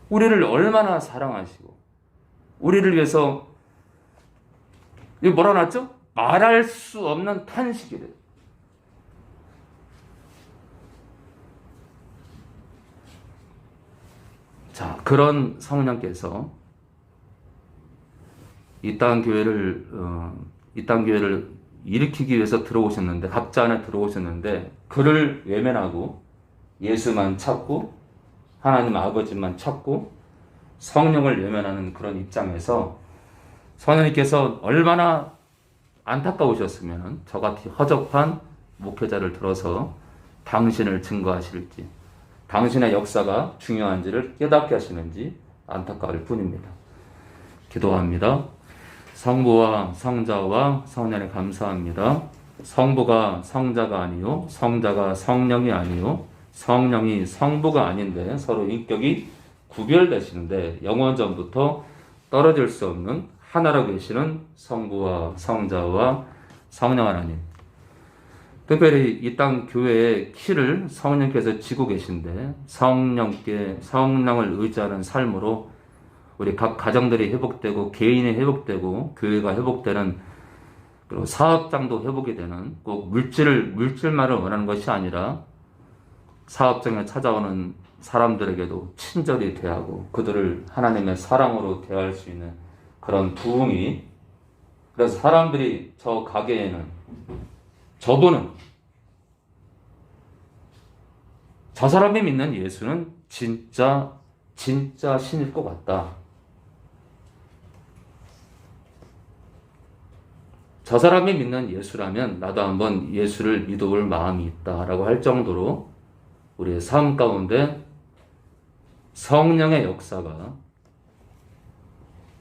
우리를 얼마나 사랑하시고 우리를 위해서 이거 뭐라 놨죠? 말할 수 없는 탄식이래요. 자, 그런 성령께서 이 땅 교회를 일으키기 위해서 들어오셨는데, 각자 안에 들어오셨는데, 그를 외면하고 예수만 찾고 하나님 아버지만 찾고 성령을 외면하는 그런 입장에서 성령님께서 얼마나 안타까우셨으면 저같이 허접한 목회자를 들어서 당신을 증거하실지, 당신의 역사가 중요한지를 깨닫게 하시는지 안타까울 뿐입니다. 기도합니다. 성부와 성자와 성령에 감사합니다. 성부가 성자가 아니요, 성자가 성령이 아니요, 성령이 성부가 아닌데 서로 인격이 구별되시는데 영원전부터 떨어질 수 없는 하나로 계시는 성부와 성자와 성령 하나님. 특별히 이 땅 교회의 키를 성령께서 쥐고 계신데 성령을 의지하는 삶으로 우리 각 가정들이 회복되고 개인이 회복되고 교회가 회복되는, 그리고 사업장도 회복이 되는, 꼭 물질만을 원하는 것이 아니라 사업장에 찾아오는 사람들에게도 친절히 대하고 그들을 하나님의 사랑으로 대할 수 있는 그런 부흥이, 그래서 사람들이 저 가게에는 저분은, 저 사람이 믿는 예수는 진짜 신일 것 같다. 저 사람이 믿는 예수라면 나도 한번 예수를 믿어볼 마음이 있다라고 할 정도로 우리의 삶 가운데 성령의 역사가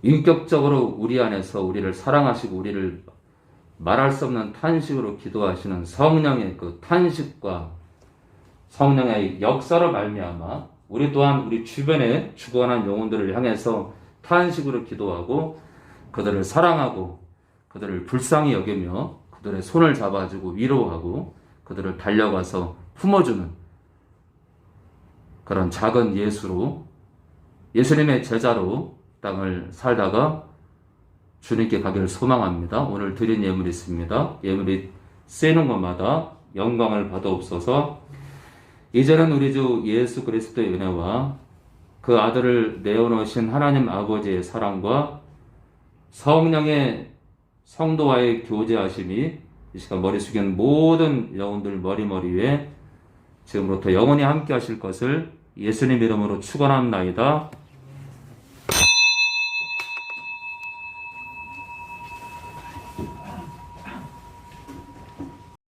인격적으로 우리 안에서 우리를 사랑하시고 우리를 말할 수 없는 탄식으로 기도하시는 성령의 그 탄식과 성령의 역사로 말미암아 우리 또한 우리 주변에 죽어가는 영혼들을 향해서 탄식으로 기도하고 그들을 사랑하고 그들을 불쌍히 여기며 그들의 손을 잡아주고 위로하고 그들을 달려가서 품어주는 그런 작은 예수로, 예수님의 제자로 땅을 살다가 주님께 가기를 소망합니다. 오늘 드린 예물이 있습니다. 예물이 쓰이는 것마다 영광을 받아옵소서. 이제는 우리 주 예수 그리스도의 은혜와 그 아들을 내어놓으신 하나님 아버지의 사랑과 성령의 성도와의 교제하심이 이 시간 머리 숙인 모든 영혼들 머리 위에 지금부터 영원히 함께 하실 것을 예수님 이름으로 축원합나이다.